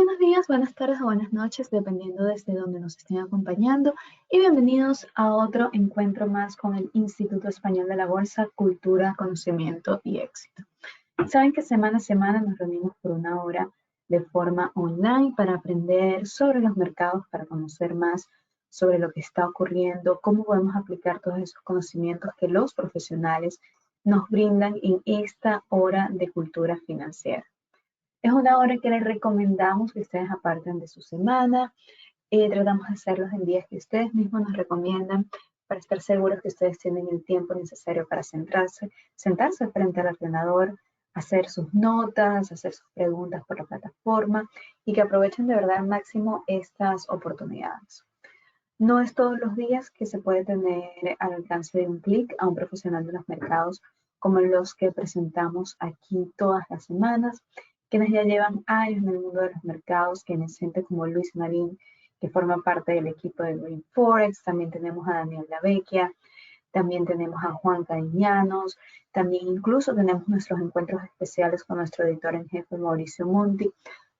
Buenos días, buenas tardes o buenas noches, dependiendo desde donde nos estén acompañando, y bienvenidos a otro encuentro más con el Instituto Español de la Bolsa, Cultura, Conocimiento y Éxito. Saben que semana a semana nos reunimos por una hora de forma online para aprender sobre los mercados, para conocer más sobre lo que está ocurriendo, cómo podemos aplicar todos esos conocimientos que los profesionales nos brindan en esta hora de cultura financiera. Es una hora que les recomendamos que ustedes aparten de su semana. Tratamos de hacerlos en días que ustedes mismos nos recomiendan para estar seguros que ustedes tienen el tiempo necesario para sentarse frente al ordenador, hacer sus notas, hacer sus preguntas por la plataforma y que aprovechen de verdad al máximo estas oportunidades. No es todos los días que se puede tener al alcance de un clic a un profesional de los mercados como los que presentamos aquí todas las semanas, quienes ya llevan años en el mundo de los mercados, quienes gente como Luis Marín, que forma parte del equipo de Green Forex. También tenemos a Daniel Lavecchia, también tenemos a Juan Cariñanos, también incluso tenemos nuestros encuentros especiales con nuestro editor en jefe Mauricio Monti.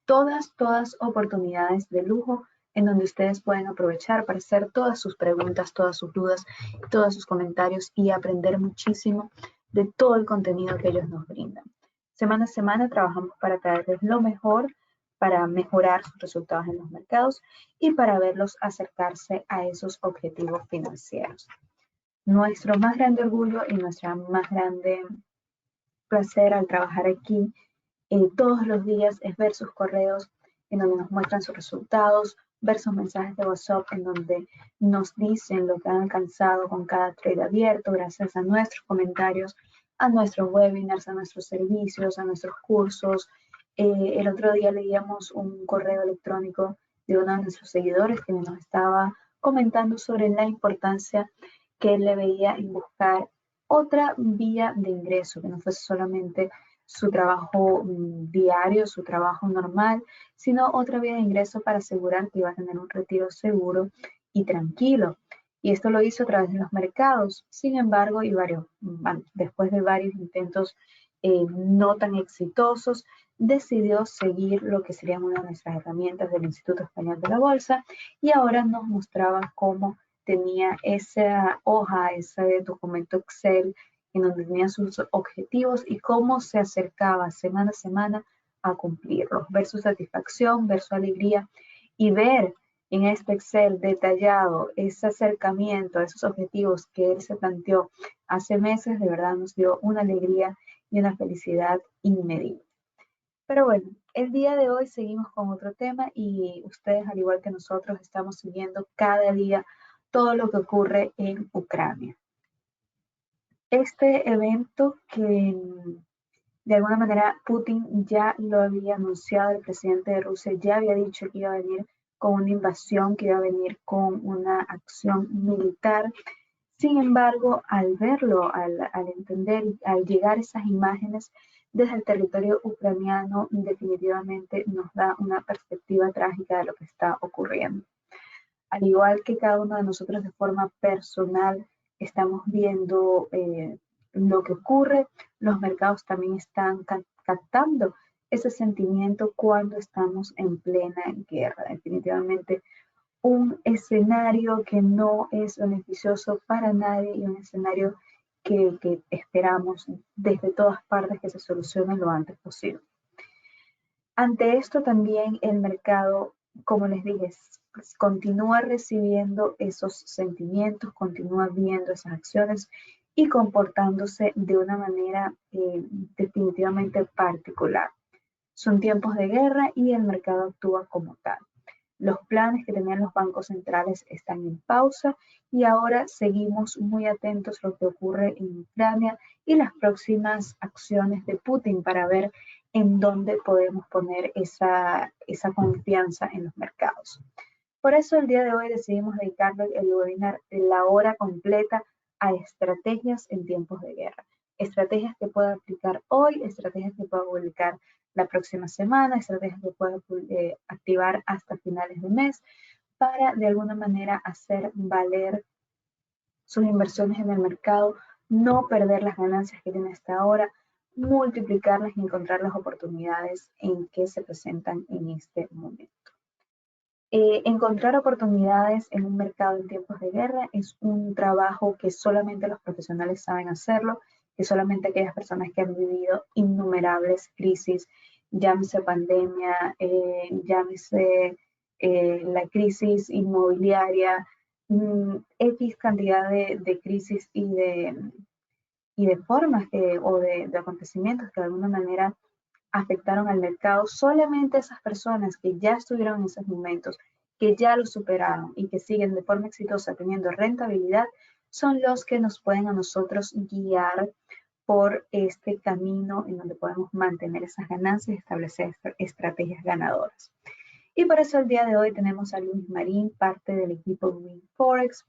Todas oportunidades de lujo en donde ustedes pueden aprovechar para hacer todas sus preguntas, todas sus dudas, todos sus comentarios y aprender muchísimo de todo el contenido que ellos nos brindan. Semana a semana trabajamos para traerles lo mejor, para mejorar sus resultados en los mercados y para verlos acercarse a esos objetivos financieros. Nuestro más grande orgullo y nuestra más grande placer al trabajar aquí todos los días es ver sus correos en donde nos muestran sus resultados, ver sus mensajes de WhatsApp en donde nos dicen lo que han alcanzado con cada trade abierto gracias a nuestros comentarios, a nuestros webinars, a nuestros servicios, a nuestros cursos. El otro día leíamos un correo electrónico de uno de nuestros seguidores que nos estaba comentando sobre la importancia que él le veía en buscar otra vía de ingreso, que no fuese solamente su trabajo diario, su trabajo normal, sino otra vía de ingreso para asegurar que iba a tener un retiro seguro y tranquilo. Y esto lo hizo a través de los mercados. Sin embargo, después de varios intentos no tan exitosos, decidió seguir lo que serían una de nuestras herramientas del Instituto Español de la Bolsa y ahora nos mostraba cómo tenía esa hoja, ese documento Excel en donde tenía sus objetivos y cómo se acercaba semana a semana a cumplirlos, ver su satisfacción, ver su alegría y ver en este Excel detallado ese acercamiento a esos objetivos que él se planteó hace meses. De verdad nos dio una alegría y una felicidad inmediata. Pero bueno, el día de hoy seguimos con otro tema y ustedes, al igual que nosotros, estamos siguiendo cada día todo lo que ocurre en Ucrania. Este evento que de alguna manera Putin ya lo había anunciado, el presidente de Rusia ya había dicho que iba a venir con una invasión, que iba a venir con una acción militar. Sin embargo, al verlo, al entender, al llegar esas imágenes desde el territorio ucraniano, definitivamente nos da una perspectiva trágica de lo que está ocurriendo. Al igual que cada uno de nosotros de forma personal estamos viendo lo que ocurre, los mercados también están captando ese sentimiento cuando estamos en plena guerra. Definitivamente un escenario que no es beneficioso para nadie y un escenario que esperamos desde todas partes que se solucione lo antes posible. Ante esto también el mercado, como les dije, continúa recibiendo esos sentimientos, continúa viendo esas acciones y comportándose de una manera definitivamente particular. Son tiempos de guerra y el mercado actúa como tal. Los planes que tenían los bancos centrales están en pausa y ahora seguimos muy atentos a lo que ocurre en Ucrania y las próximas acciones de Putin para ver en dónde podemos poner esa confianza en los mercados. Por eso el día de hoy decidimos dedicarle el webinar de la hora completa a estrategias en tiempos de guerra. Estrategias que pueda aplicar hoy, estrategias que pueda publicar la próxima semana, estrategias que pueda activar hasta finales de mes para de alguna manera hacer valer sus inversiones en el mercado, no perder las ganancias que tiene hasta ahora, multiplicarlas y encontrar las oportunidades en que se presentan en este momento. Encontrar oportunidades en un mercado en tiempos de guerra es un trabajo que solamente los profesionales saben hacerlo, que solamente aquellas personas que han vivido innumerables crisis, llámese pandemia, llámese la crisis inmobiliaria, X cantidad de crisis y de formas de acontecimientos que de alguna manera afectaron al mercado. Solamente esas personas que ya estuvieron en esos momentos, que ya lo superaron y que siguen de forma exitosa teniendo rentabilidad, son los que nos pueden a nosotros guiar por este camino en donde podemos mantener esas ganancias y establecer estrategias ganadoras. Y por eso el día de hoy tenemos a Luis Marín, parte del equipo Win Forex,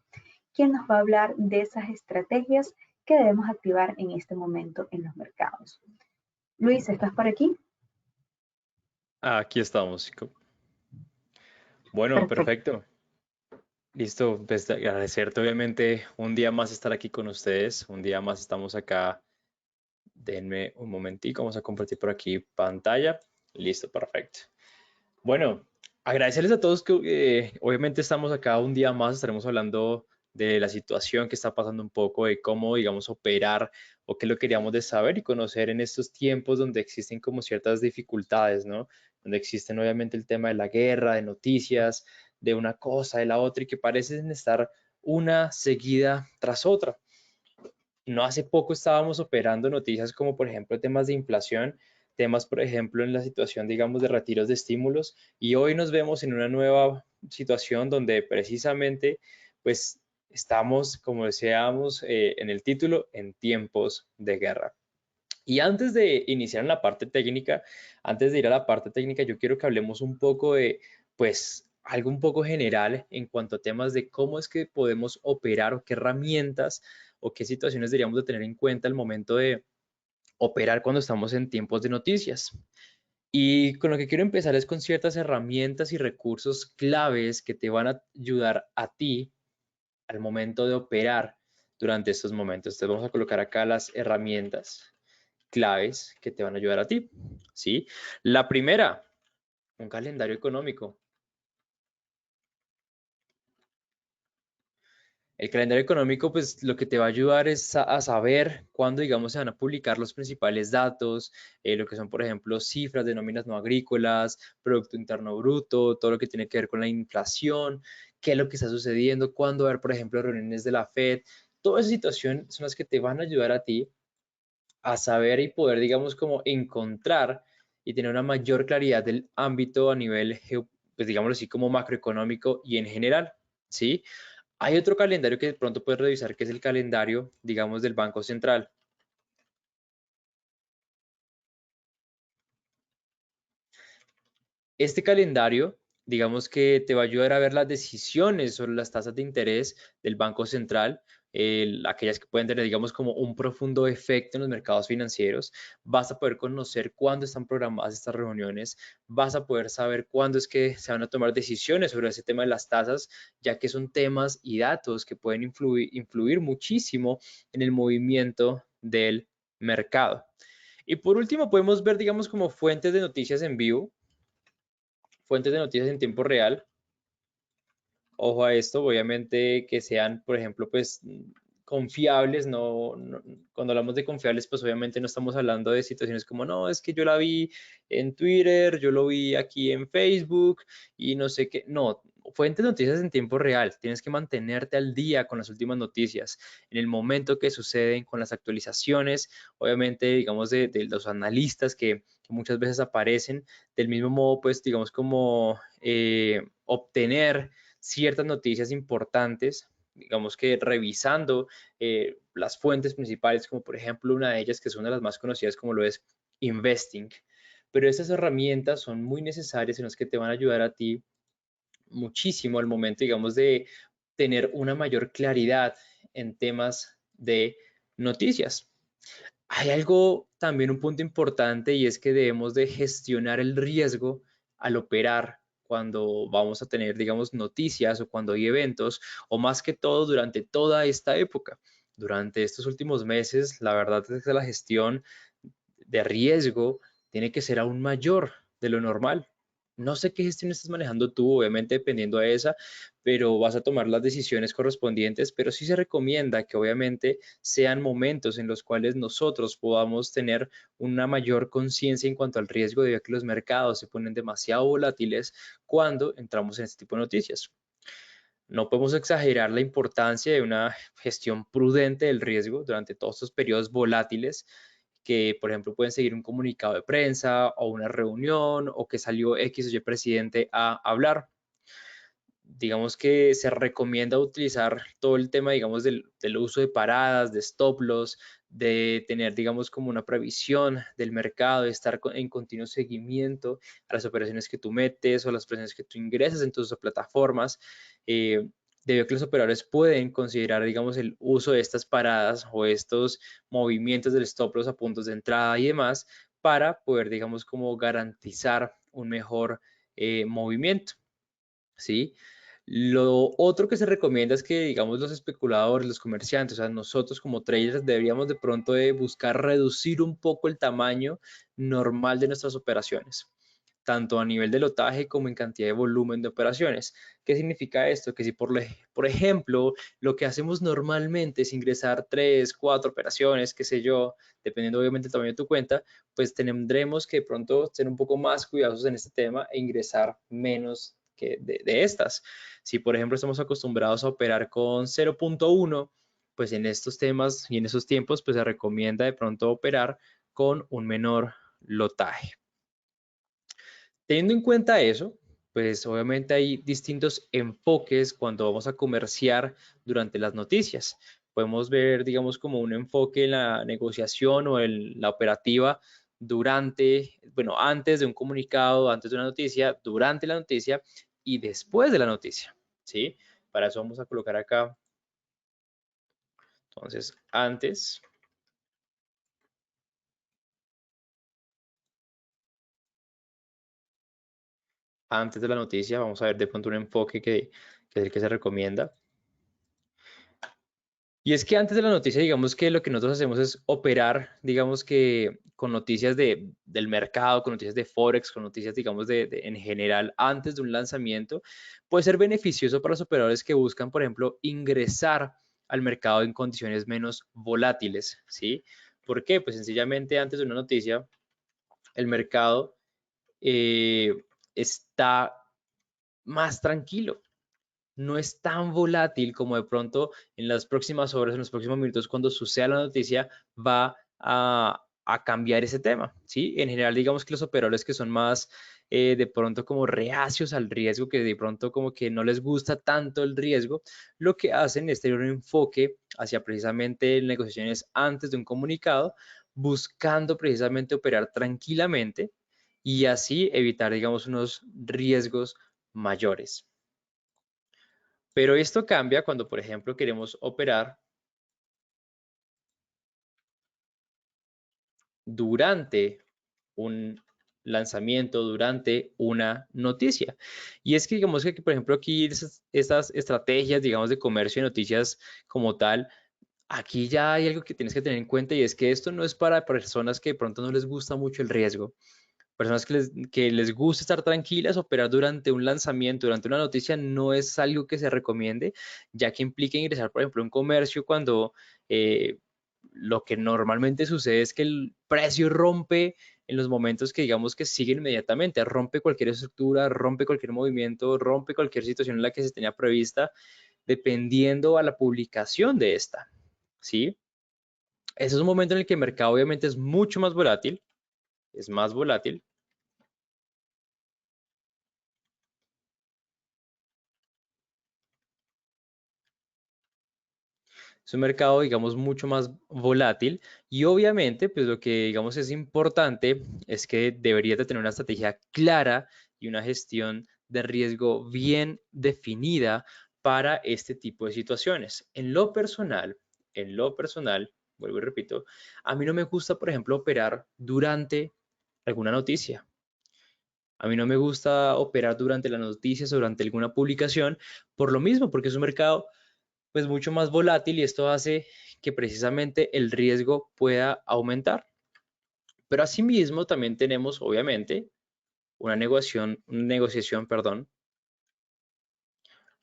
quien nos va a hablar de esas estrategias que debemos activar en este momento en los mercados. Luis, ¿estás por aquí? Aquí estamos. Bueno, Perfecto. perfecto. Listo, pues agradecerte obviamente un día más estar aquí con ustedes. Un día más estamos acá. Denme un momentico, vamos a compartir por aquí pantalla. Listo, perfecto. Bueno, agradecerles a todos que obviamente estamos acá un día más, estaremos hablando de la situación que está pasando un poco, de cómo, digamos, operar o qué es lo que queríamos de saber y conocer en estos tiempos donde existen como ciertas dificultades, ¿no? Donde existen obviamente el tema de la guerra, de noticias, de una cosa, de la otra y que parecen estar una seguida tras otra. No hace poco estábamos operando noticias como por ejemplo temas de inflación, temas por ejemplo en la situación digamos de retiros de estímulos y hoy nos vemos en una nueva situación donde precisamente pues estamos como decíamos en el título en tiempos de guerra. Y antes de iniciar en la parte técnica, antes de ir a la parte técnica, yo quiero que hablemos un poco de, pues, algo un poco general en cuanto a temas de cómo es que podemos operar o qué herramientas o qué situaciones deberíamos de tener en cuenta al momento de operar cuando estamos en tiempos de noticias. Y con lo que quiero empezar es con ciertas herramientas y recursos claves que te van a ayudar a ti al momento de operar durante estos momentos. Entonces vamos a colocar acá las herramientas claves que te van a ayudar a ti, ¿sí? La primera, un calendario económico. El calendario económico, pues lo que te va a ayudar es a saber cuándo, digamos, se van a publicar los principales datos, lo que son, por ejemplo, cifras de nóminas no agrícolas, Producto Interno Bruto, todo lo que tiene que ver con la inflación, qué es lo que está sucediendo, cuándo va a haber, por ejemplo, reuniones de la Fed. Toda esa situación son las que te van a ayudar a ti a saber y poder, digamos, como encontrar y tener una mayor claridad del ámbito a nivel, pues digámoslo así, como macroeconómico y en general, ¿sí? Hay otro calendario que de pronto puedes revisar, que es el calendario, digamos, del Banco Central. Este calendario, digamos que te va a ayudar a ver las decisiones sobre las tasas de interés del Banco Central, aquellas que pueden tener, digamos, como un profundo efecto en los mercados financieros. Vas a poder conocer cuándo están programadas estas reuniones, vas a poder saber cuándo es que se van a tomar decisiones sobre ese tema de las tasas, ya que son temas y datos que pueden influir muchísimo en el movimiento del mercado. Y por último, podemos ver, digamos, como fuentes de noticias en vivo, fuentes de noticias en tiempo real. Ojo a esto, obviamente que sean, por ejemplo, pues confiables, cuando hablamos de confiables, pues obviamente no estamos hablando de situaciones como, no, es que yo la vi en Twitter, yo lo vi aquí en Facebook y no sé qué, no, fuentes de noticias en tiempo real, tienes que mantenerte al día con las últimas noticias, en el momento que suceden, con las actualizaciones, obviamente, digamos, de los analistas que muchas veces aparecen, del mismo modo, pues, digamos, como obtener ciertas noticias importantes, digamos que revisando las fuentes principales, como por ejemplo una de ellas, que es una de las más conocidas, como lo es Investing. Pero estas herramientas son muy necesarias en las que te van a ayudar a ti muchísimo al momento, digamos, de tener una mayor claridad en temas de noticias. Hay algo también, un punto importante, y es que debemos de gestionar el riesgo al operar cuando vamos a tener, digamos, noticias o cuando hay eventos, o más que todo durante toda esta época. Durante estos últimos meses, la verdad es que la gestión de riesgo tiene que ser aún mayor de lo normal. No sé qué gestión estás manejando tú, obviamente dependiendo a esa, pero vas a tomar las decisiones correspondientes, pero sí se recomienda que obviamente sean momentos en los cuales nosotros podamos tener una mayor conciencia en cuanto al riesgo, debido a que los mercados se ponen demasiado volátiles cuando entramos en este tipo de noticias. No podemos exagerar la importancia de una gestión prudente del riesgo durante todos estos periodos volátiles que, por ejemplo, pueden seguir un comunicado de prensa o una reunión o que salió X o Y presidente a hablar. Digamos que se recomienda utilizar todo el tema, digamos, del uso de paradas, de stop loss, de tener, digamos, como una previsión del mercado, de estar en continuo seguimiento a las operaciones que tú metes o las operaciones que tú ingresas en tus plataformas. Eh, Debido a que los operadores pueden considerar, digamos, el uso de estas paradas o estos movimientos del stop loss a puntos de entrada y demás para poder, digamos, como garantizar un mejor movimiento, ¿sí? Lo otro que se recomienda es que, digamos, los especuladores, los comerciantes, o sea, nosotros como traders deberíamos de pronto de buscar reducir un poco el tamaño normal de nuestras operaciones, tanto a nivel de lotaje como en cantidad de volumen de operaciones. ¿Qué significa esto? Que si por ejemplo lo que hacemos normalmente es ingresar 3, 4 operaciones, qué sé yo, dependiendo obviamente del tamaño de tu cuenta, pues tendremos que de pronto ser un poco más cuidadosos en este tema e ingresar menos que de estas. Si, por ejemplo, estamos acostumbrados a operar con 0.1, pues en estos temas y en esos tiempos, pues se recomienda de pronto operar con un menor lotaje. Teniendo en cuenta eso, pues obviamente hay distintos enfoques cuando vamos a comerciar durante las noticias. Podemos ver, digamos, como un enfoque en la negociación o en la operativa durante, bueno, antes de un comunicado, antes de una noticia, durante la noticia y después de la noticia, ¿sí? Para eso vamos a colocar acá, entonces, antes de la noticia, vamos a ver de pronto un enfoque que es el que se recomienda. Y es que antes de la noticia, digamos que lo que nosotros hacemos es operar, digamos que con noticias del mercado, con noticias de Forex, con noticias, digamos, en general, antes de un lanzamiento, puede ser beneficioso para los operadores que buscan, por ejemplo, ingresar al mercado en condiciones menos volátiles, ¿sí? ¿Por qué? Pues sencillamente antes de una noticia, el mercado está más tranquilo, no es tan volátil como de pronto en las próximas horas, en los próximos minutos, cuando suceda la noticia, va a cambiar ese tema, ¿sí? En general, digamos que los operadores que son más de pronto como reacios al riesgo, que de pronto como que no les gusta tanto el riesgo, lo que hacen es tener un enfoque hacia precisamente negociaciones antes de un comunicado, buscando precisamente operar tranquilamente y así evitar, digamos, unos riesgos mayores. Pero esto cambia cuando, por ejemplo, queremos operar durante un lanzamiento, durante una noticia. Y es que digamos que, por ejemplo, aquí estas estrategias, digamos, de comercio y noticias como tal, aquí ya hay algo que tienes que tener en cuenta y es que esto no es para personas que de pronto no les gusta mucho el riesgo. Personas que les gusta estar tranquilas, operar durante un lanzamiento, durante una noticia, no es algo que se recomiende, ya que implica ingresar, por ejemplo, a un comercio cuando lo que normalmente sucede es que el precio rompe en los momentos que digamos que siguen inmediatamente, rompe cualquier estructura, rompe cualquier movimiento, rompe cualquier situación en la que se tenía prevista, dependiendo a la publicación de esta, ¿sí? Ese es un momento en el que el mercado obviamente es mucho más volátil, es más volátil. Es un mercado, digamos, mucho más volátil y obviamente, pues lo que, digamos, es importante es que deberías de tener una estrategia clara y una gestión de riesgo bien definida para este tipo de situaciones. En lo personal, vuelvo y repito, a mí no me gusta, por ejemplo, operar durante alguna noticia. A mí no me gusta operar durante las noticias o durante alguna publicación por lo mismo, porque es un mercado pues mucho más volátil y esto hace que precisamente el riesgo pueda aumentar. Pero asimismo también tenemos, obviamente, una negociación, perdón,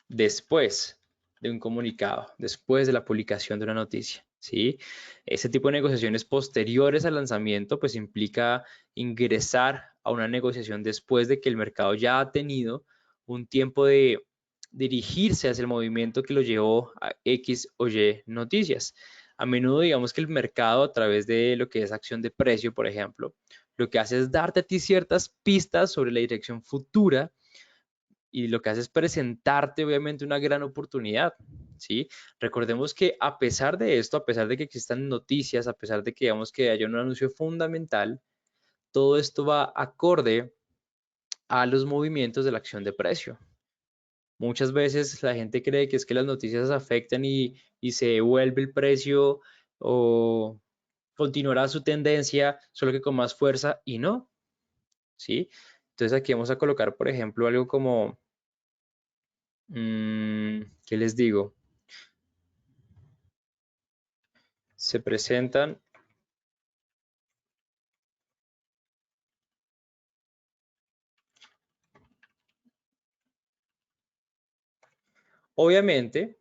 después de un comunicado, después de la publicación de una noticia, ¿sí? Ese tipo de negociaciones posteriores al lanzamiento, pues implica ingresar a una negociación después de que el mercado ya ha tenido un tiempo de dirigirse hacia el movimiento que lo llevó a X o Y noticias. A menudo, digamos que el mercado, a través de lo que es acción de precio, por ejemplo, lo que hace es darte a ti ciertas pistas sobre la dirección futura y lo que hace es presentarte obviamente una gran oportunidad, ¿sí? Recordemos que a pesar de esto, a pesar de que existan noticias, a pesar de que digamos que haya un anuncio fundamental, todo esto va acorde a los movimientos de la acción de precio. Muchas veces la gente cree que es que las noticias afectan y se vuelve el precio o continuará su tendencia, solo que con más fuerza y no, ¿sí? Entonces aquí vamos a colocar, por ejemplo, algo como, ¿qué les digo? Se presentan, obviamente,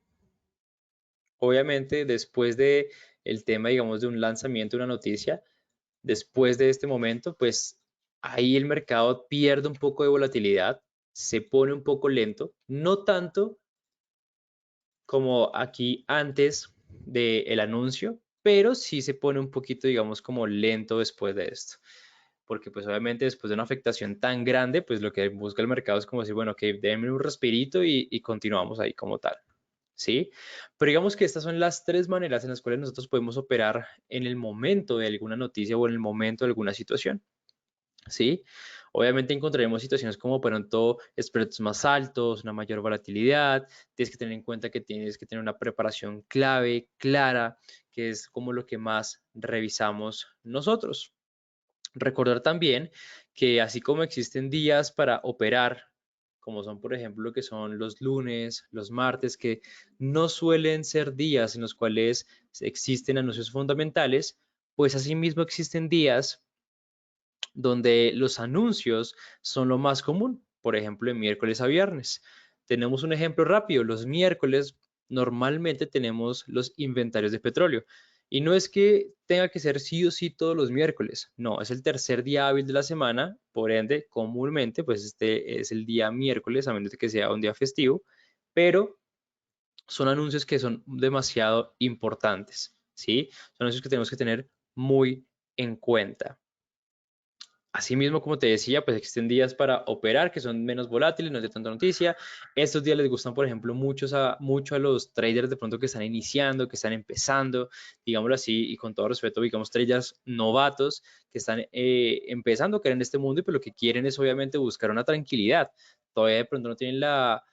obviamente después de el tema, digamos, de un lanzamiento, una noticia, después de este momento, pues ahí el mercado pierde un poco de volatilidad, se pone un poco lento, no tanto como aquí antes del anuncio, pero sí se pone un poquito, digamos, como lento después de esto. Porque pues obviamente después de una afectación tan grande, pues lo que busca el mercado es como decir, bueno, que denme un respirito y continuamos ahí como tal. ¿Sí? Pero digamos que estas son las tres maneras en las cuales nosotros podemos operar en el momento de alguna noticia o en el momento de alguna situación. ¿Sí? Obviamente encontraremos situaciones como por ejemplo spreads más altos, una mayor volatilidad, tienes que tener en cuenta que tienes que tener una preparación clave, clara, que es como lo que más revisamos nosotros. Recordar también que así como existen días para operar, como son por ejemplo lo que son los lunes, los martes, que no suelen ser días en los cuales existen anuncios fundamentales, pues asimismo existen días donde los anuncios son lo más común, por ejemplo, de miércoles a viernes. Tenemos un ejemplo rápido, los miércoles normalmente tenemos los inventarios de petróleo. Y no es que tenga que ser sí o sí todos los miércoles, no, es el tercer día hábil de la semana, por ende, comúnmente, pues este es el día miércoles, a menos de que sea un día festivo, pero son anuncios que son demasiado importantes, ¿sí? Son anuncios que tenemos que tener muy en cuenta. Asimismo, como te decía, pues existen días para operar que son menos volátiles, no es de tanta noticia. Estos días les gustan, por ejemplo, mucho a los traders de pronto que están iniciando, que están empezando, digámoslo así, y con todo respeto, digamos, traders novatos que están empezando a creer en este mundo y pues lo que quieren es obviamente buscar una tranquilidad. Todavía de pronto no tienen la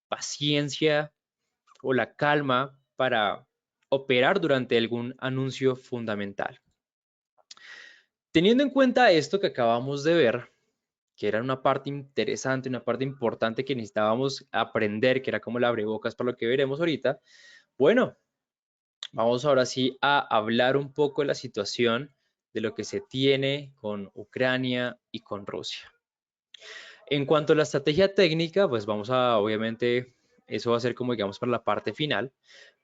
paciencia o la calma para operar durante algún anuncio fundamental. Teniendo en cuenta esto que acabamos de ver, que era una parte interesante, una parte importante que necesitábamos aprender, que era como la abrebocas para lo que veremos ahorita. Bueno, vamos ahora sí a hablar un poco de la situación de lo que se tiene con Ucrania y con Rusia. En cuanto a la estrategia técnica, pues vamos a, obviamente, eso va a ser como digamos para la parte final,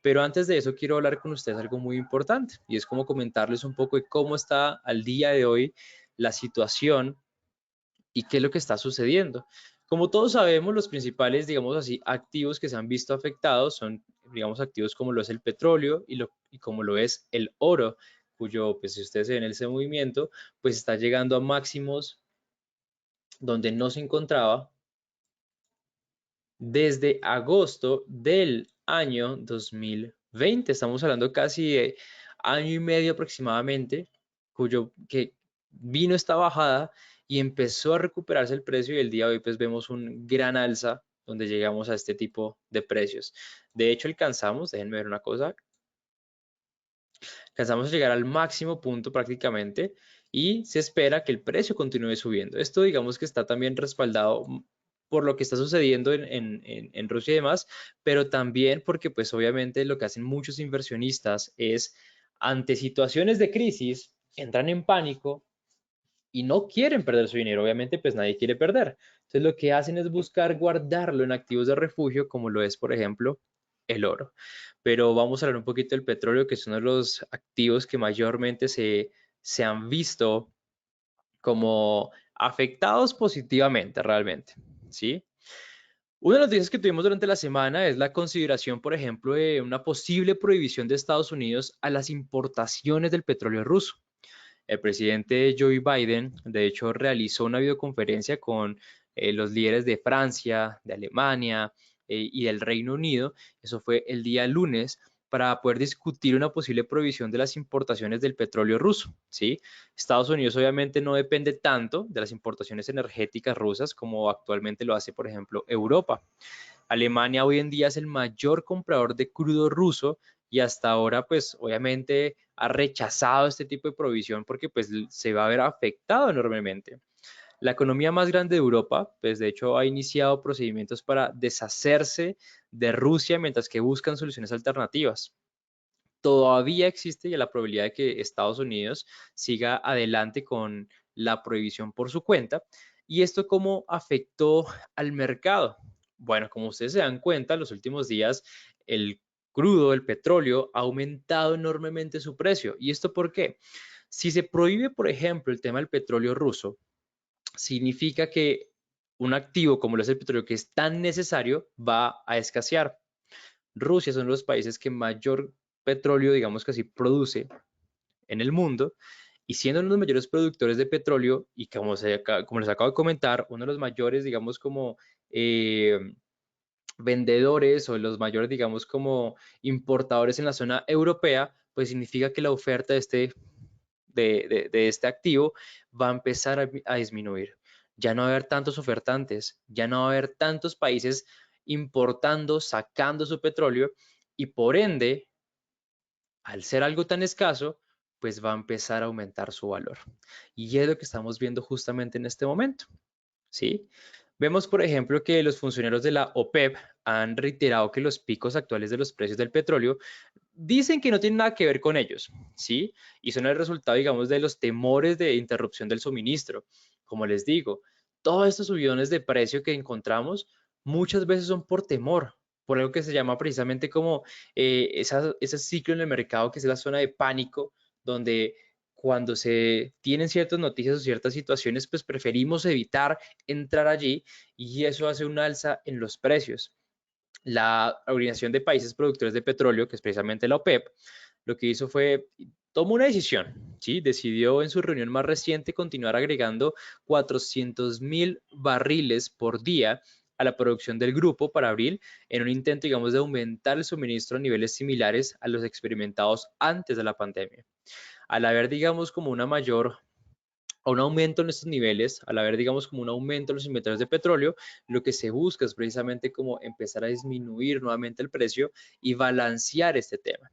pero antes de eso quiero hablar con ustedes algo muy importante y es como comentarles un poco de cómo está al día de hoy la situación y qué es lo que está sucediendo. Como todos sabemos, los principales, digamos así, activos que se han visto afectados son, digamos, activos como lo es el petróleo y como lo es el oro, cuyo, pues si ustedes ven ese movimiento, pues está llegando a máximos donde no se encontraba desde agosto del año 2020. Estamos hablando casi de año y medio aproximadamente, que vino esta bajada y empezó a recuperarse el precio y el día de hoy pues vemos un gran alza donde llegamos a este tipo de precios. De hecho alcanzamos, déjenme ver una cosa, alcanzamos a llegar al máximo punto prácticamente y se espera que el precio continúe subiendo. Esto digamos que está también respaldado por lo que está sucediendo en Rusia y demás, pero también porque pues obviamente lo que hacen muchos inversionistas es ante situaciones de crisis, entran en pánico y no quieren perder su dinero. Obviamente, pues nadie quiere perder. Entonces, lo que hacen es buscar guardarlo en activos de refugio, como lo es, por ejemplo, el oro. Pero vamos a hablar un poquito del petróleo, que es uno de los activos que mayormente se han visto como afectados positivamente realmente, ¿sí? Una de las noticias que tuvimos durante la semana es la consideración, por ejemplo, de una posible prohibición de Estados Unidos a las importaciones del petróleo ruso. El presidente Joe Biden, de hecho, realizó una videoconferencia con los líderes de Francia, de Alemania y del Reino Unido. Eso fue el día lunes para poder discutir una posible prohibición de las importaciones del petróleo ruso, ¿sí? Estados Unidos obviamente no depende tanto de las importaciones energéticas rusas como actualmente lo hace, por ejemplo, Europa. Alemania hoy en día es el mayor comprador de crudo ruso y hasta ahora, pues obviamente ha rechazado este tipo de provisión porque pues se va a ver afectado enormemente. La economía más grande de Europa, pues de hecho ha iniciado procedimientos para deshacerse de Rusia mientras que buscan soluciones alternativas. Todavía existe ya la probabilidad de que Estados Unidos siga adelante con la prohibición por su cuenta. ¿Y esto cómo afectó al mercado? Bueno, como ustedes se dan cuenta, en los últimos días el crudo, el petróleo, ha aumentado enormemente su precio. ¿Y esto por qué? Si se prohíbe, por ejemplo, el tema del petróleo ruso, significa que un activo como lo es el petróleo, que es tan necesario, va a escasear. Rusia son los países que mayor petróleo, digamos que así, produce en el mundo, y siendo uno de los mayores productores de petróleo, y como les acabo de comentar, uno de los mayores, digamos, como vendedores o los mayores, digamos, como importadores en la zona europea, pues significa que la oferta de este activo va a empezar a disminuir. Ya no va a haber tantos ofertantes, ya no va a haber tantos países importando, sacando su petróleo y por ende, al ser algo tan escaso, pues va a empezar a aumentar su valor. Y es lo que estamos viendo justamente en este momento, ¿sí? Vemos, por ejemplo, que los funcionarios de la OPEP han reiterado que los picos actuales de los precios del petróleo dicen que no tienen nada que ver con ellos, ¿sí? Y son el resultado, digamos, de los temores de interrupción del suministro. Como les digo, todos estos subidones de precio que encontramos muchas veces son por temor, por algo que se llama precisamente como ese ciclo en el mercado que es la zona de pánico, donde cuando se tienen ciertas noticias o ciertas situaciones, pues preferimos evitar entrar allí y eso hace un alza en los precios. La Organización de Países Productores de Petróleo, que es precisamente la OPEP, lo que hizo fue, tomó una decisión, ¿sí? Decidió en su reunión más reciente continuar agregando 400.000 barriles por día a la producción del grupo para abril, en un intento, digamos, de aumentar el suministro a niveles similares a los experimentados antes de la pandemia. Al haber, digamos, como una mayor a un aumento en estos niveles, al haber, digamos, como un aumento en los inventarios de petróleo, lo que se busca es precisamente como empezar a disminuir nuevamente el precio y balancear este tema.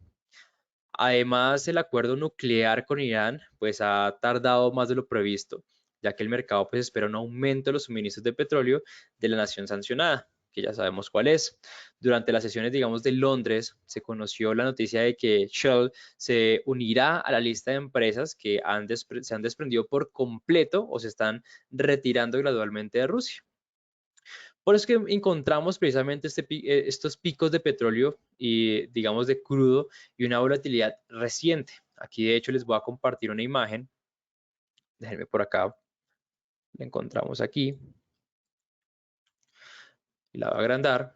Además, el acuerdo nuclear con Irán, pues ha tardado más de lo previsto, ya que el mercado pues espera un aumento de los suministros de petróleo de la nación sancionada, que ya sabemos cuál es. Durante las sesiones, digamos, de Londres, se conoció la noticia de que Shell se unirá a la lista de empresas que se han desprendido por completo o se están retirando gradualmente de Rusia. Por eso es que encontramos precisamente estos picos de petróleo y, digamos, de crudo y una volatilidad reciente. Aquí, de hecho, les voy a compartir una imagen. Déjenme por acá. La encontramos aquí. Y la voy a agrandar.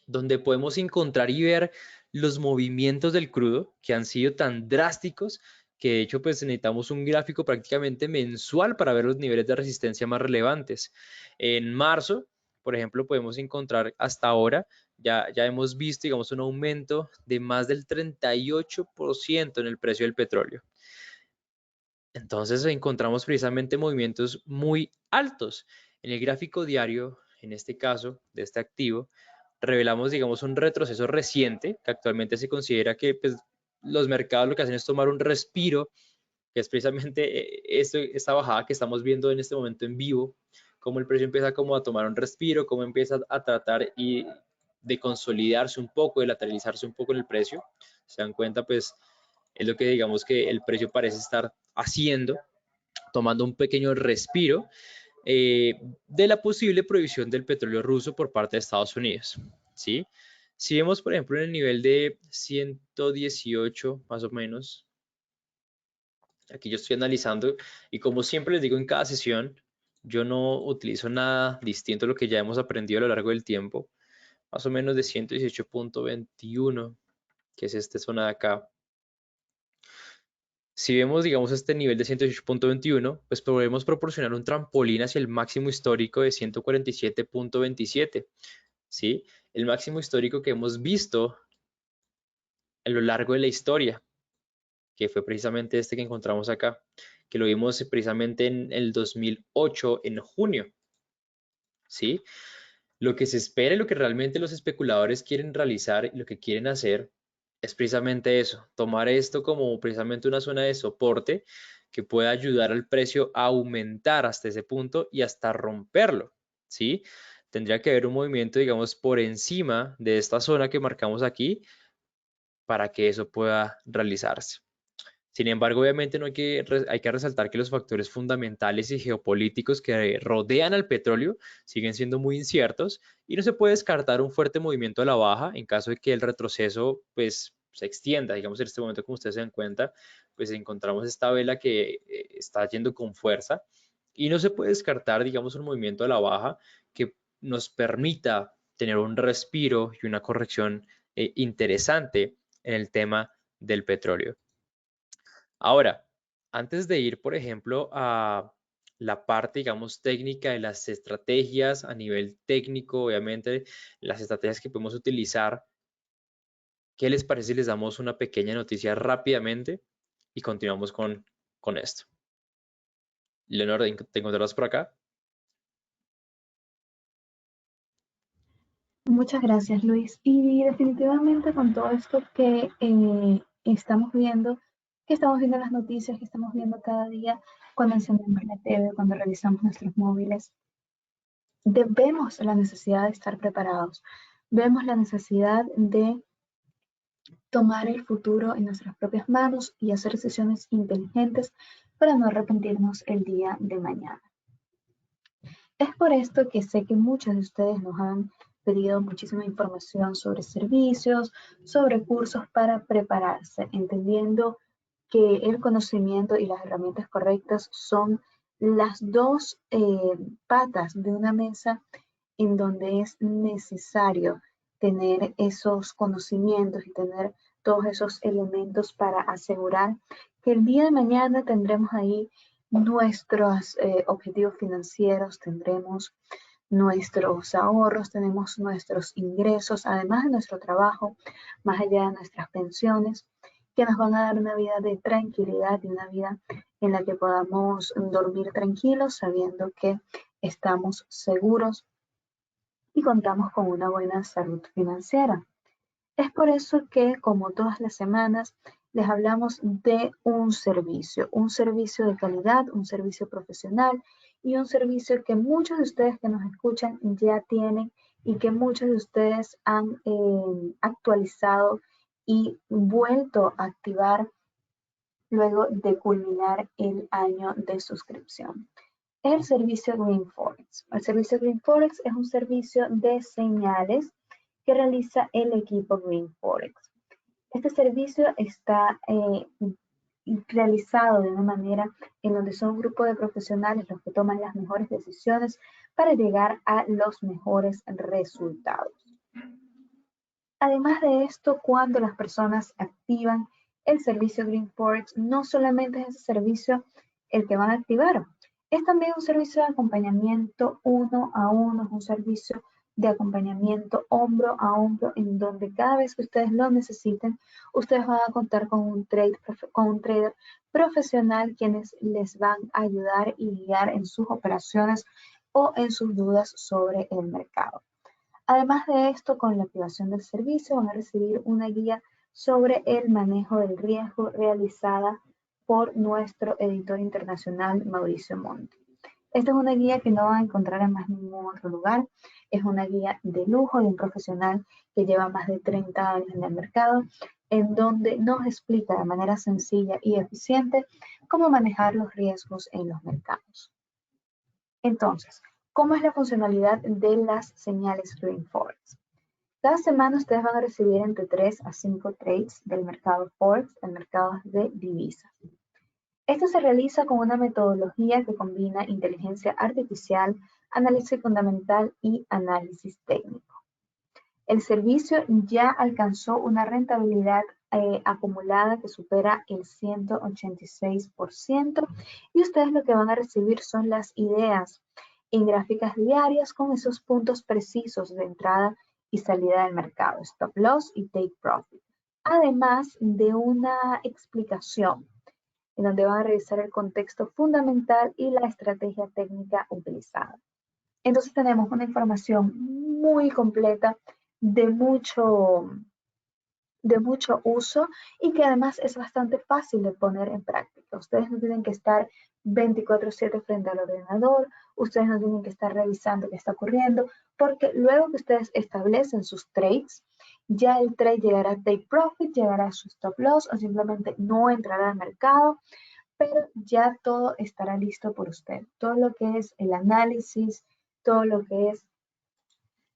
Donde podemos encontrar y ver los movimientos del crudo que han sido tan drásticos que de hecho pues necesitamos un gráfico prácticamente mensual para ver los niveles de resistencia más relevantes. En marzo, por ejemplo, podemos encontrar hasta ahora, ya hemos visto, digamos, un aumento de más del 38% en el precio del petróleo. Entonces encontramos precisamente movimientos muy altos. En el gráfico diario, en este caso, de este activo, revelamos, digamos, un retroceso reciente, que actualmente se considera que pues, los mercados lo que hacen es tomar un respiro, que es precisamente esta bajada que estamos viendo en este momento en vivo, cómo el precio empieza como a tomar un respiro, cómo empieza a tratar y de consolidarse un poco, de lateralizarse un poco en el precio. Se dan cuenta, pues, es lo que digamos que el precio parece estar haciendo. tomando un pequeño respiro de la posible prohibición del petróleo ruso por parte de Estados Unidos, ¿sí? Si vemos, por ejemplo, en el nivel de 118, más o menos, aquí yo estoy analizando y como siempre les digo en cada sesión, yo no utilizo nada distinto a lo que ya hemos aprendido a lo largo del tiempo, más o menos de 118.21, que es esta zona de acá. Si vemos, digamos, este nivel de 118.21, pues podemos proporcionar un trampolín hacia el máximo histórico de 147.27, ¿sí? El máximo histórico que hemos visto a lo largo de la historia, que fue precisamente este que encontramos acá, que lo vimos precisamente en el 2008, en junio, ¿sí? Lo que se espera y lo que realmente los especuladores quieren realizar y lo que quieren hacer es precisamente eso, tomar esto como precisamente una zona de soporte que pueda ayudar al precio a aumentar hasta ese punto y hasta romperlo, ¿sí? Tendría que haber un movimiento, digamos, por encima de esta zona que marcamos aquí para que eso pueda realizarse. Sin embargo, obviamente no hay que resaltar que los factores fundamentales y geopolíticos que rodean al petróleo siguen siendo muy inciertos y no se puede descartar un fuerte movimiento a la baja en caso de que el retroceso pues se extienda. Digamos, en este momento, como ustedes se dan cuenta, pues encontramos esta vela que está yendo con fuerza y no se puede descartar, digamos, un movimiento a la baja que nos permita tener un respiro y una corrección interesante en el tema del petróleo. Ahora, antes de ir, por ejemplo, a la parte, digamos, técnica de las estrategias a nivel técnico, obviamente, las estrategias que podemos utilizar, ¿qué les parece si les damos una pequeña noticia rápidamente y continuamos con esto? Leonor, ¿te encontrarás por acá? Muchas gracias, Luis. Y definitivamente con todo esto que que estamos viendo en las noticias, que estamos viendo cada día cuando encendemos la TV, cuando revisamos nuestros móviles, vemos la necesidad de estar preparados. Vemos la necesidad de tomar el futuro en nuestras propias manos y hacer decisiones inteligentes para no arrepentirnos el día de mañana. Es por esto que sé que muchos de ustedes nos han pedido muchísima información sobre servicios, sobre cursos para prepararse, entendiendo que el conocimiento y las herramientas correctas son las dos patas de una mesa en donde es necesario tener esos conocimientos y tener todos esos elementos para asegurar que el día de mañana tendremos ahí nuestros objetivos financieros, tendremos nuestros ahorros, tenemos nuestros ingresos, además de nuestro trabajo, más allá de nuestras pensiones, que nos van a dar una vida de tranquilidad y una vida en la que podamos dormir tranquilos sabiendo que estamos seguros y contamos con una buena salud financiera. Es por eso que, como todas las semanas, les hablamos de un servicio de calidad, un servicio profesional y un servicio que muchos de ustedes que nos escuchan ya tienen y que muchos de ustedes han actualizado y vuelto a activar luego de culminar el año de suscripción. El servicio Green Forex. El servicio Green Forex es un servicio de señales que realiza el equipo Green Forex. Este servicio está realizado de una manera en donde son un grupo de profesionales los que toman las mejores decisiones para llegar a los mejores resultados. Además de esto, cuando las personas activan el servicio Green Forex, no solamente es ese servicio el que van a activar, es también un servicio de acompañamiento uno a uno, es un servicio de acompañamiento hombro a hombro, en donde cada vez que ustedes lo necesiten, ustedes van a contar con un trader profesional quienes les van a ayudar y guiar en sus operaciones o en sus dudas sobre el mercado. Además de esto, con la activación del servicio van a recibir una guía sobre el manejo del riesgo realizada por nuestro editor internacional Mauricio Monti. Esta es una guía que no van a encontrar en más ningún otro lugar. Es una guía de lujo de un profesional que lleva más de 30 años en el mercado, en donde nos explica de manera sencilla y eficiente cómo manejar los riesgos en los mercados. Entonces, ¿cómo es la funcionalidad de las señales Green Forex? Cada semana ustedes van a recibir entre 3 a 5 trades del mercado Forex, del mercado de divisas. Esto se realiza con una metodología que combina inteligencia artificial, análisis fundamental y análisis técnico. El servicio ya alcanzó una rentabilidad acumulada que supera el 186% y ustedes lo que van a recibir son las ideas en gráficas diarias con esos puntos precisos de entrada y salida del mercado, stop loss y take profit, además de una explicación en donde van a revisar el contexto fundamental y la estrategia técnica utilizada. Entonces tenemos una información muy completa de mucho uso y que además es bastante fácil de poner en práctica. Ustedes no tienen que estar 24/7 frente al ordenador, ustedes no tienen que estar revisando qué está ocurriendo, porque luego que ustedes establecen sus trades, ya el trade llegará a take profit, llegará a su stop loss o simplemente no entrará al mercado, pero ya todo estará listo por usted. Todo lo que es el análisis, todo lo que es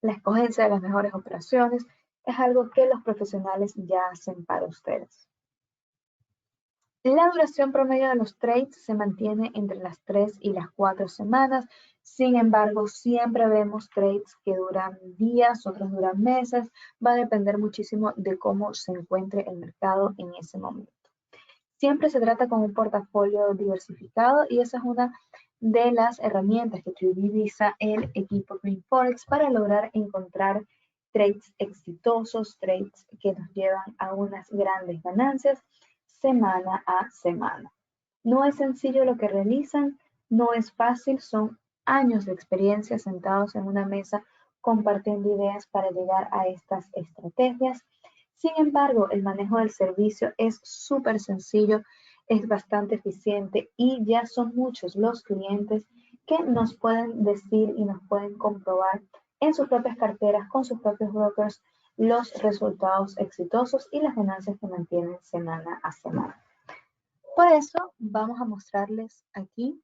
la escogencia de las mejores operaciones, es algo que los profesionales ya hacen para ustedes. La duración promedio de los trades se mantiene entre las 3 y las 4 semanas. Sin embargo, siempre vemos trades que duran días, otros duran meses. Va a depender muchísimo de cómo se encuentre el mercado en ese momento. Siempre se trata con un portafolio diversificado y esa es una de las herramientas que utiliza el equipo Green Forex para lograr encontrar trades exitosos, trades que nos llevan a unas grandes ganancias semana a semana. No es sencillo lo que realizan, no es fácil, son años de experiencia sentados en una mesa compartiendo ideas para llegar a estas estrategias. Sin embargo, el manejo del servicio es súper sencillo, es bastante eficiente y ya son muchos los clientes que nos pueden decir y nos pueden comprobar en sus propias carteras, con sus propios brokers, los resultados exitosos y las ganancias que mantienen semana a semana. Por eso vamos a mostrarles aquí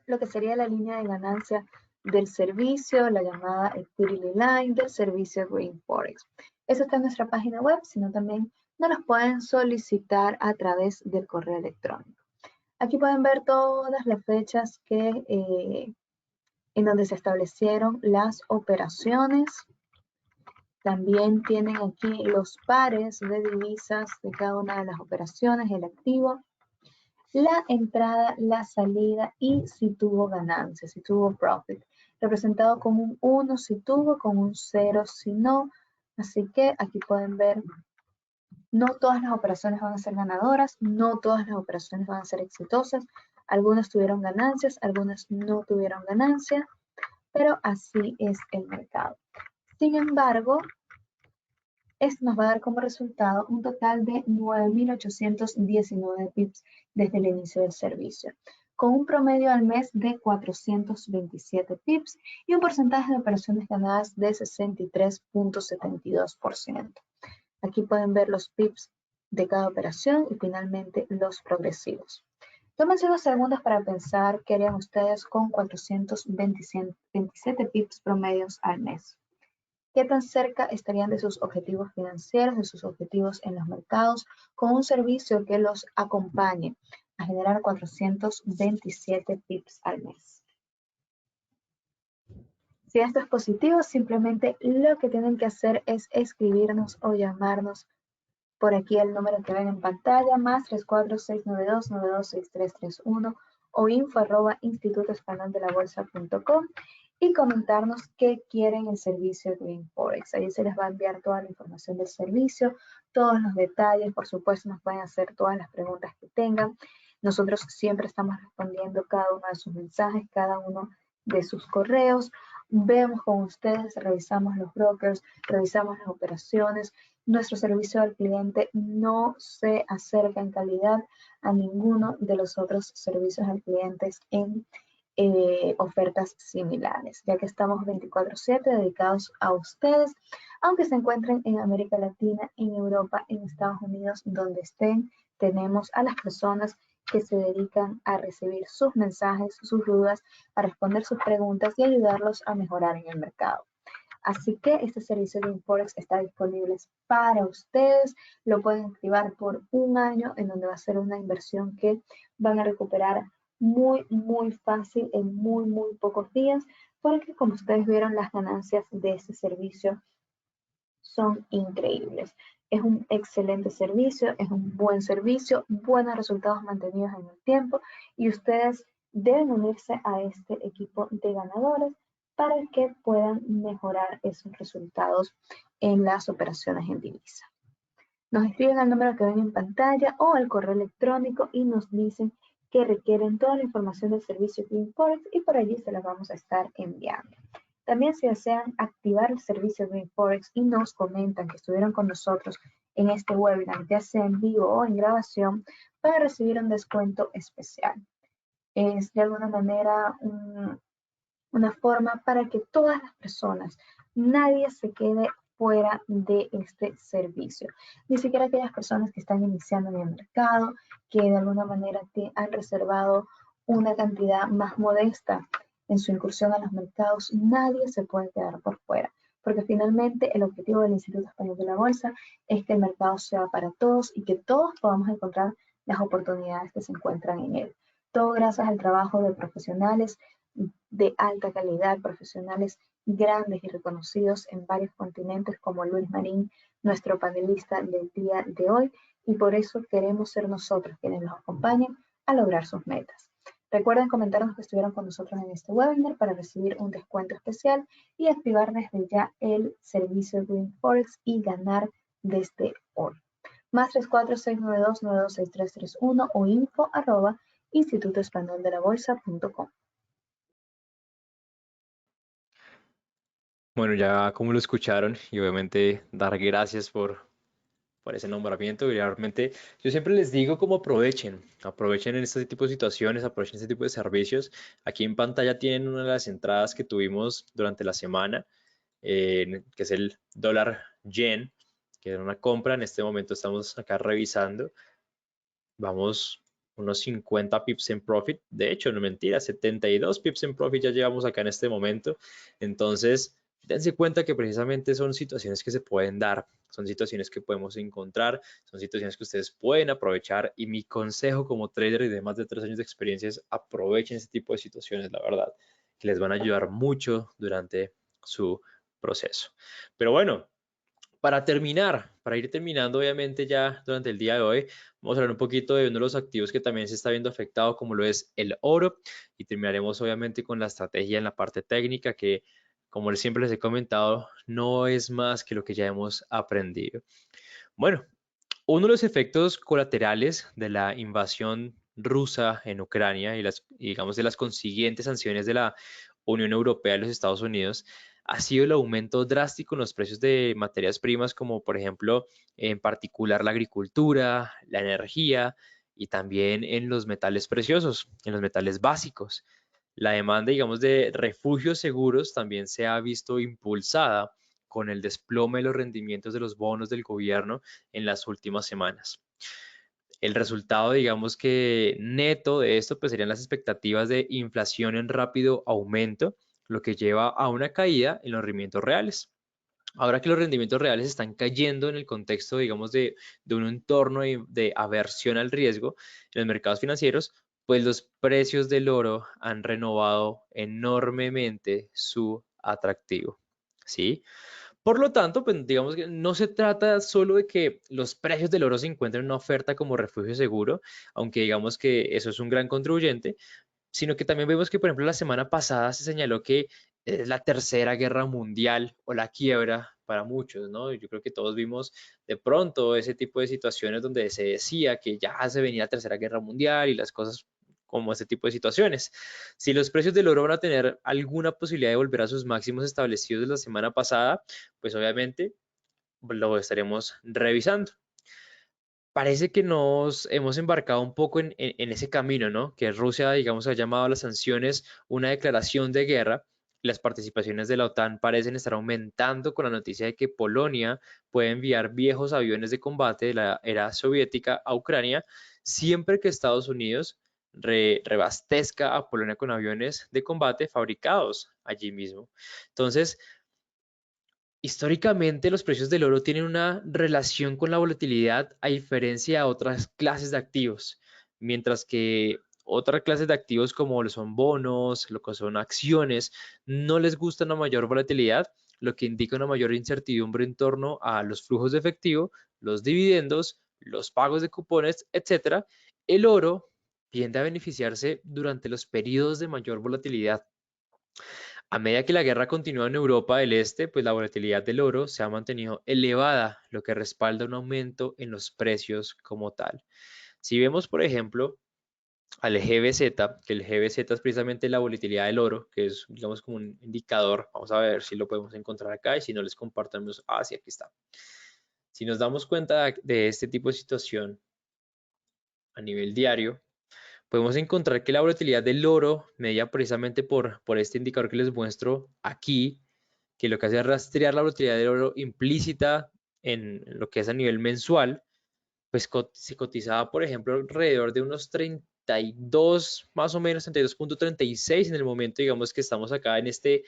lo que sería la línea de ganancia del servicio, la llamada Equity Line del servicio Green Forex. Eso está en nuestra página web, sino también nos los pueden solicitar a través del correo electrónico. Aquí pueden ver todas las fechas en donde se establecieron las operaciones. También tienen aquí los pares de divisas de cada una de las operaciones, el activo, la entrada, la salida y si tuvo ganancias, si tuvo profit, representado con un 1 si tuvo, con un 0 si no. Así que aquí pueden ver, no todas las operaciones van a ser ganadoras, no todas las operaciones van a ser exitosas. Algunas tuvieron ganancias, algunas no tuvieron ganancias, pero así es el mercado. Sin embargo, esto nos va a dar como resultado un total de 9.819 pips desde el inicio del servicio, con un promedio al mes de 427 pips y un porcentaje de operaciones ganadas de 63.72%. Aquí pueden ver los pips de cada operación y finalmente los progresivos. Tómense unos segundos para pensar qué harían ustedes con 427 pips promedios al mes. ¿Qué tan cerca estarían de sus objetivos financieros, de sus objetivos en los mercados, con un servicio que los acompañe a generar 427 pips al mes? Si esto es positivo, simplemente lo que tienen que hacer es escribirnos o llamarnos por aquí el número que ven en pantalla, más 34692926331 o info@institutoespanoldelabolsa.com y comentarnos qué quieren el servicio Green Forex. Ahí se les va a enviar toda la información del servicio, todos los detalles, por supuesto nos pueden hacer todas las preguntas que tengan. Nosotros siempre estamos respondiendo cada uno de sus mensajes, cada uno de sus correos. Vemos con ustedes, revisamos los brokers, revisamos las operaciones. Nuestro servicio al cliente no se acerca en calidad a ninguno de los otros servicios al cliente en ofertas similares, ya que estamos 24/7 dedicados a ustedes, aunque se encuentren en América Latina, en Europa, en Estados Unidos, donde estén, tenemos a las personas que se dedican a recibir sus mensajes, sus dudas, a responder sus preguntas y ayudarlos a mejorar en el mercado. Así que este servicio de Forex está disponible para ustedes. Lo pueden activar por un año, en donde va a ser una inversión que van a recuperar muy fácil en muy pocos días, porque como ustedes vieron, las ganancias de este servicio son increíbles. Es un excelente servicio, es un buen servicio, buenos resultados mantenidos en el tiempo, y ustedes deben unirse a este equipo de ganadores para que puedan mejorar esos resultados en las operaciones en divisa. Nos escriben al número que ven en pantalla o al correo electrónico y nos dicen que requieren toda la información del servicio Green Forex, y por allí se las vamos a estar enviando. También, si desean activar el servicio Green Forex y nos comentan que estuvieron con nosotros en este webinar, ya sea en vivo o en grabación, van a recibir un descuento especial. Es de alguna manera una forma para que todas las personas, nadie se quede fuera de este servicio. Ni siquiera aquellas personas que están iniciando en el mercado, que de alguna manera han reservado una cantidad más modesta en su incursión a los mercados, nadie se puede quedar por fuera, porque finalmente el objetivo del Instituto Español de la Bolsa es que el mercado sea para todos y que todos podamos encontrar las oportunidades que se encuentran en él. Todo gracias al trabajo de profesionales de alta calidad, profesionales grandes y reconocidos en varios continentes, como Luis Marín, nuestro panelista del día de hoy, y por eso queremos ser nosotros quienes los acompañen a lograr sus metas. Recuerden comentarnos que estuvieron con nosotros en este webinar para recibir un descuento especial y activar desde ya el servicio Green Forex y ganar desde hoy. Más 34-692-926331 o info@institutoespanyoldelabolsa.com. Bueno, ya como lo escucharon, y obviamente dar gracias por ese nombramiento. Y realmente yo siempre les digo como aprovechen en este tipo de situaciones, aprovechen este tipo de servicios. Aquí en pantalla tienen una de las entradas que tuvimos durante la semana, que es el dólar yen, que era una compra. En este momento estamos acá revisando. Vamos unos 50 pips en profit. De hecho, no mentira, 72 pips en profit ya llevamos acá en este momento. Entonces, dense cuenta que precisamente son situaciones que se pueden dar, son situaciones que podemos encontrar, son situaciones que ustedes pueden aprovechar. Y mi consejo como trader y de más de 3 años de experiencia es aprovechen este tipo de situaciones, la verdad, que les van a ayudar mucho durante su proceso. Pero bueno, para ir terminando, obviamente, ya durante el día de hoy, vamos a hablar un poquito de uno de los activos que también se está viendo afectado, como lo es el oro, y terminaremos obviamente con la estrategia en la parte técnica, que como siempre les he comentado, no es más que lo que ya hemos aprendido. Bueno, uno de los efectos colaterales de la invasión rusa en Ucrania y digamos de las consiguientes sanciones de la Unión Europea y los Estados Unidos ha sido el aumento drástico en los precios de materias primas, como por ejemplo en particular la agricultura, la energía y también en los metales preciosos, en los metales básicos. La demanda, digamos, de refugios seguros también se ha visto impulsada con el desplome de los rendimientos de los bonos del gobierno en las últimas semanas. El resultado, digamos que neto de esto, pues serían las expectativas de inflación en rápido aumento, lo que lleva a una caída en los rendimientos reales. Ahora que los rendimientos reales están cayendo en el contexto, digamos, de un entorno de aversión al riesgo en los mercados financieros, pues los precios del oro han renovado enormemente su atractivo. ¿Sí? Por lo tanto, pues digamos que no se trata solo de que los precios del oro se encuentren en una oferta como refugio seguro, aunque digamos que eso es un gran contribuyente, sino que también vemos que, por ejemplo, la semana pasada se señaló que es la tercera guerra mundial o la quiebra para muchos, ¿no? Yo creo que todos vimos de pronto ese tipo de situaciones donde se decía que ya se venía la tercera guerra mundial y las cosas como ese tipo de situaciones. Si los precios del oro van a tener alguna posibilidad de volver a sus máximos establecidos de la semana pasada, pues obviamente lo estaremos revisando. Parece que nos hemos embarcado un poco en ese camino, ¿no? Que Rusia, digamos, ha llamado a las sanciones una declaración de guerra, y las participaciones de la OTAN parecen estar aumentando con la noticia de que Polonia puede enviar viejos aviones de combate de la era soviética a Ucrania, siempre que Estados Unidos rebastezca a Polonia con aviones de combate fabricados allí mismo. Entonces, históricamente los precios del oro tienen una relación con la volatilidad a diferencia de otras clases de activos, mientras que otras clases de activos como lo son bonos, lo que son acciones, no les gusta una mayor volatilidad, lo que indica una mayor incertidumbre en torno a los flujos de efectivo, los dividendos, los pagos de cupones, etcétera. El oro tiende a beneficiarse durante los periodos de mayor volatilidad. A medida que la guerra continúa en Europa del Este, pues la volatilidad del oro se ha mantenido elevada, lo que respalda un aumento en los precios como tal. Si vemos, por ejemplo, al GBZ, que el GBZ es precisamente la volatilidad del oro, que es, digamos, como un indicador. Vamos a ver si lo podemos encontrar acá y si no les compartimos, sí, aquí está. Si nos damos cuenta de este tipo de situación a nivel diario, podemos encontrar que la volatilidad del oro, medida precisamente por este indicador que les muestro aquí, que lo que hace es rastrear la volatilidad del oro implícita en lo que es a nivel mensual, pues se cotizaba, por ejemplo, alrededor de unos 32, más o menos 32.36 en el momento, digamos, que estamos acá en este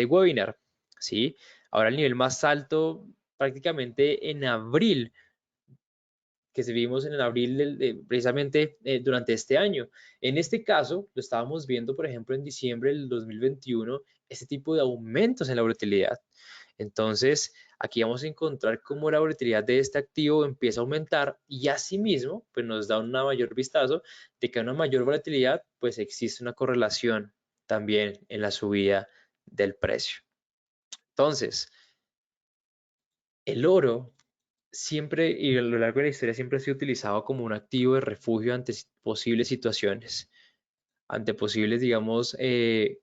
webinar, ¿sí? Ahora el nivel más alto prácticamente en abril, que se vimos en el abril precisamente durante este año. En este caso, lo estábamos viendo, por ejemplo, en diciembre del 2021, este tipo de aumentos en la volatilidad. Entonces, aquí vamos a encontrar cómo la volatilidad de este activo empieza a aumentar y asimismo, pues nos da una mayor vistazo de que a una mayor volatilidad, pues existe una correlación también en la subida del precio. Entonces, el oro siempre y a lo largo de la historia siempre ha sido utilizado como un activo de refugio ante posibles situaciones, ante posibles, digamos,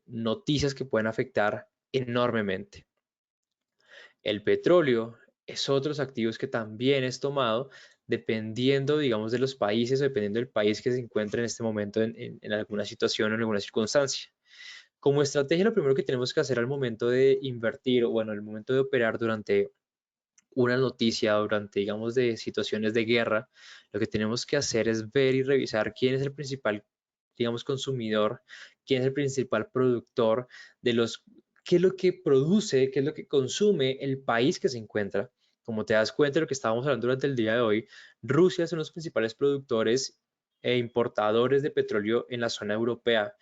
noticias que pueden afectar enormemente. El petróleo es otros activos que también es tomado dependiendo, digamos, de los países o dependiendo del país que se encuentre en este momento en alguna situación o en alguna circunstancia. Como estrategia, lo primero que tenemos que hacer al momento de invertir o, bueno, al momento de operar durante una noticia, durante, digamos, de situaciones de guerra, lo que tenemos que hacer es ver y revisar quién es el principal, digamos, consumidor, quién es el principal productor de los, qué es lo que produce, qué es lo que consume el país que se encuentra. Como te das cuenta de lo que estábamos hablando durante el día de hoy, Rusia son los principales productores e importadores de petróleo en la zona europea.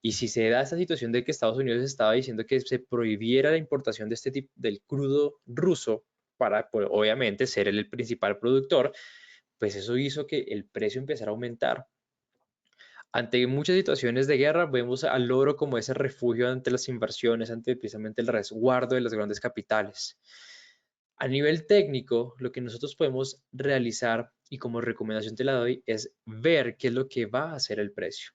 Y si se da esta situación de que Estados Unidos estaba diciendo que se prohibiera la importación de este tipo del crudo ruso para, pues, obviamente, ser el principal productor, pues eso hizo que el precio empezara a aumentar. Ante muchas situaciones de guerra, vemos al oro como ese refugio ante las inversiones, ante precisamente el resguardo de las grandes capitales. A nivel técnico, lo que nosotros podemos realizar y como recomendación te la doy es ver qué es lo que va a hacer el precio.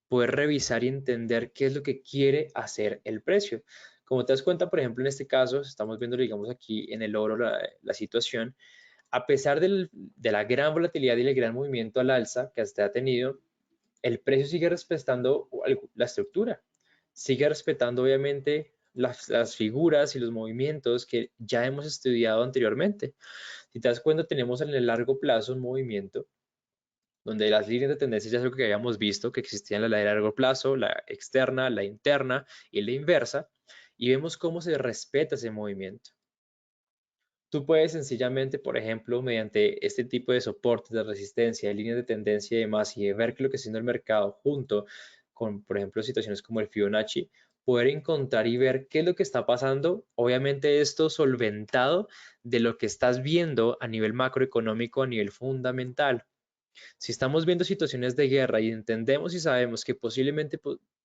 Poder revisar y entender qué es lo que quiere hacer el precio. Como te das cuenta, por ejemplo, en este caso, estamos viendo, digamos, aquí en el oro la situación, a pesar de la gran volatilidad y el gran movimiento al alza que hasta ha tenido, el precio sigue respetando la estructura, sigue respetando obviamente las figuras y los movimientos que ya hemos estudiado anteriormente. Si te das cuenta, tenemos en el largo plazo un movimiento donde las líneas de tendencia ya es lo que habíamos visto, que existían la de largo plazo, la externa, la interna y la inversa, y vemos cómo se respeta ese movimiento. Tú puedes sencillamente, por ejemplo, mediante este tipo de soportes de resistencia, de líneas de tendencia y demás, y de ver qué es lo que está haciendo el mercado junto con, por ejemplo, situaciones como el Fibonacci, poder encontrar y ver qué es lo que está pasando. Obviamente esto solventado de lo que estás viendo a nivel macroeconómico, a nivel fundamental. Si estamos viendo situaciones de guerra y entendemos y sabemos que posiblemente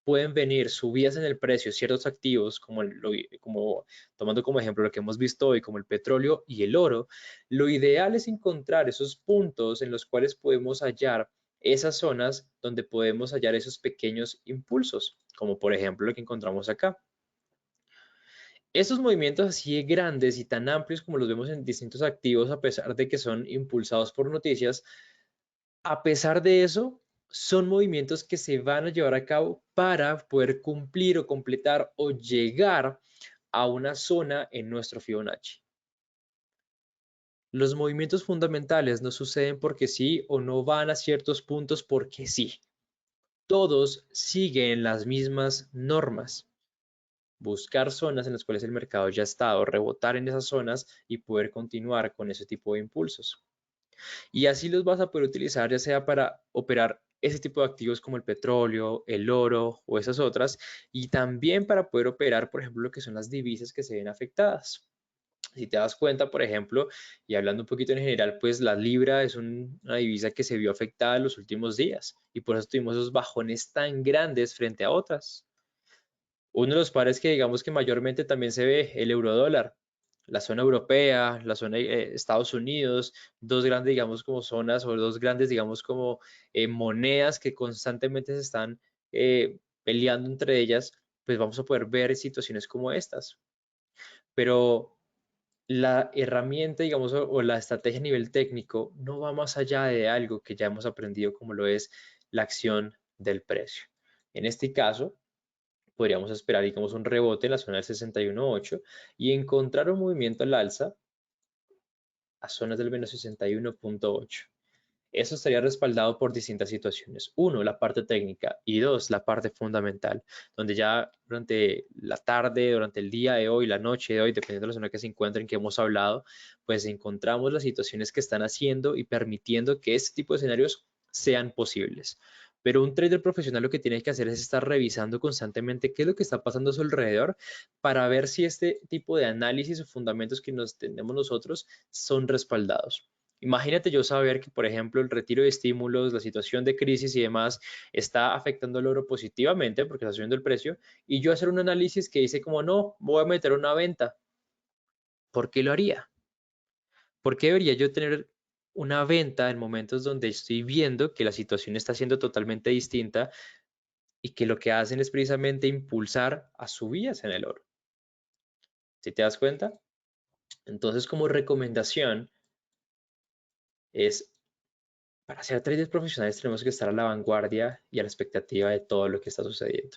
pueden venir subidas en el precio ciertos activos, como tomando como ejemplo lo que hemos visto hoy, como el petróleo y el oro, lo ideal es encontrar esos puntos en los cuales podemos hallar esas zonas donde podemos hallar esos pequeños impulsos, como por ejemplo lo que encontramos acá. Estos movimientos así grandes y tan amplios como los vemos en distintos activos, a pesar de que son impulsados por noticias, a pesar de eso, son movimientos que se van a llevar a cabo para poder cumplir o completar o llegar a una zona en nuestro Fibonacci. Los movimientos fundamentales no suceden porque sí o no van a ciertos puntos porque sí. Todos siguen las mismas normas. Buscar zonas en las cuales el mercado ya ha estado, rebotar en esas zonas y poder continuar con ese tipo de impulsos. Y así los vas a poder utilizar ya sea para operar ese tipo de activos como el petróleo, el oro o esas otras, y también para poder operar, por ejemplo, lo que son las divisas que se ven afectadas. Si te das cuenta, por ejemplo, y hablando un poquito en general, pues la libra es una divisa que se vio afectada en los últimos días y por eso tuvimos esos bajones tan grandes frente a otras. Uno de los pares que digamos que mayormente también se ve, el eurodólar, la zona europea, la zona Estados Unidos, dos grandes, digamos, como zonas o dos grandes, digamos, como monedas que constantemente se están peleando entre ellas, pues vamos a poder ver situaciones como estas. Pero la herramienta, digamos, o la estrategia a nivel técnico no va más allá de algo que ya hemos aprendido como lo es la acción del precio. En este caso, podríamos esperar, digamos, un rebote en la zona del 61.8 y encontrar un movimiento al alza a zonas del menos 61.8. Eso estaría respaldado por distintas situaciones. Uno, la parte técnica y dos, la parte fundamental, donde ya durante la tarde, durante el día de hoy, la noche de hoy, dependiendo de la zona que se encuentren, que hemos hablado, pues encontramos las situaciones que están haciendo y permitiendo que este tipo de escenarios sean posibles. Pero un trader profesional lo que tiene que hacer es estar revisando constantemente qué es lo que está pasando a su alrededor para ver si este tipo de análisis o fundamentos que nos tenemos nosotros son respaldados. Imagínate yo saber que, por ejemplo, el retiro de estímulos, la situación de crisis y demás está afectando el oro positivamente porque está subiendo el precio y yo hacer un análisis que dice como no, voy a meter una venta. ¿Por qué lo haría? ¿Por qué debería yo tener una venta en momentos donde estoy viendo que la situación está siendo totalmente distinta y que lo que hacen es precisamente impulsar a subidas en el oro? ¿Si te das cuenta? Entonces, como recomendación es para ser traders profesionales tenemos que estar a la vanguardia y a la expectativa de todo lo que está sucediendo.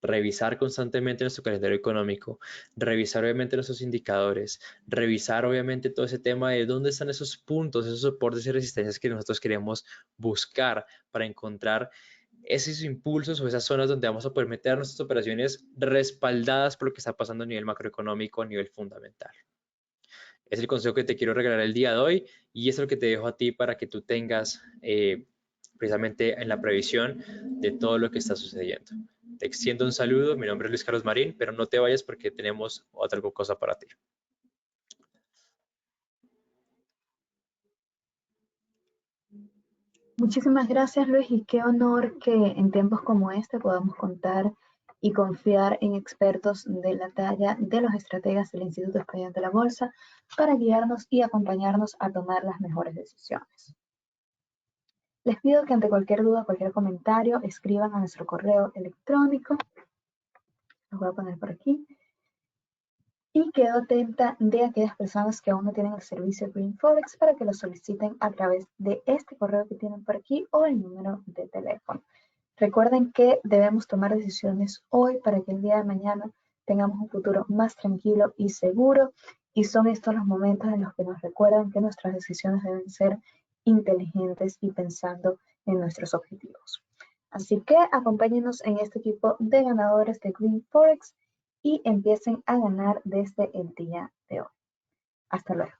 Revisar constantemente nuestro calendario económico, revisar obviamente nuestros indicadores, revisar obviamente todo ese tema de dónde están esos puntos, esos soportes y resistencias que nosotros queremos buscar para encontrar esos impulsos o esas zonas donde vamos a poder meter nuestras operaciones respaldadas por lo que está pasando a nivel macroeconómico, a nivel fundamental. Es el consejo que te quiero regalar el día de hoy y es lo que te dejo a ti para que tú tengas precisamente en la previsión de todo lo que está sucediendo. Te extiendo un saludo, mi nombre es Luis Carlos Marín, pero no te vayas porque tenemos otra cosa para ti. Muchísimas gracias, Luis, y qué honor que en tiempos como este podamos contar y confiar en expertos de la talla de los estrategas del Instituto Español de la Bolsa para guiarnos y acompañarnos a tomar las mejores decisiones. Les pido que ante cualquier duda, cualquier comentario, escriban a nuestro correo electrónico. Lo voy a poner por aquí. Y quedo atenta de aquellas personas que aún no tienen el servicio Green Forex para que lo soliciten a través de este correo que tienen por aquí o el número de teléfono. Recuerden que debemos tomar decisiones hoy para que el día de mañana tengamos un futuro más tranquilo y seguro, y son estos los momentos en los que nos recuerdan que nuestras decisiones deben ser inteligentes y pensando en nuestros objetivos. Así que acompáñenos en este equipo de ganadores de Green Forex y empiecen a ganar desde el día de hoy. Hasta luego.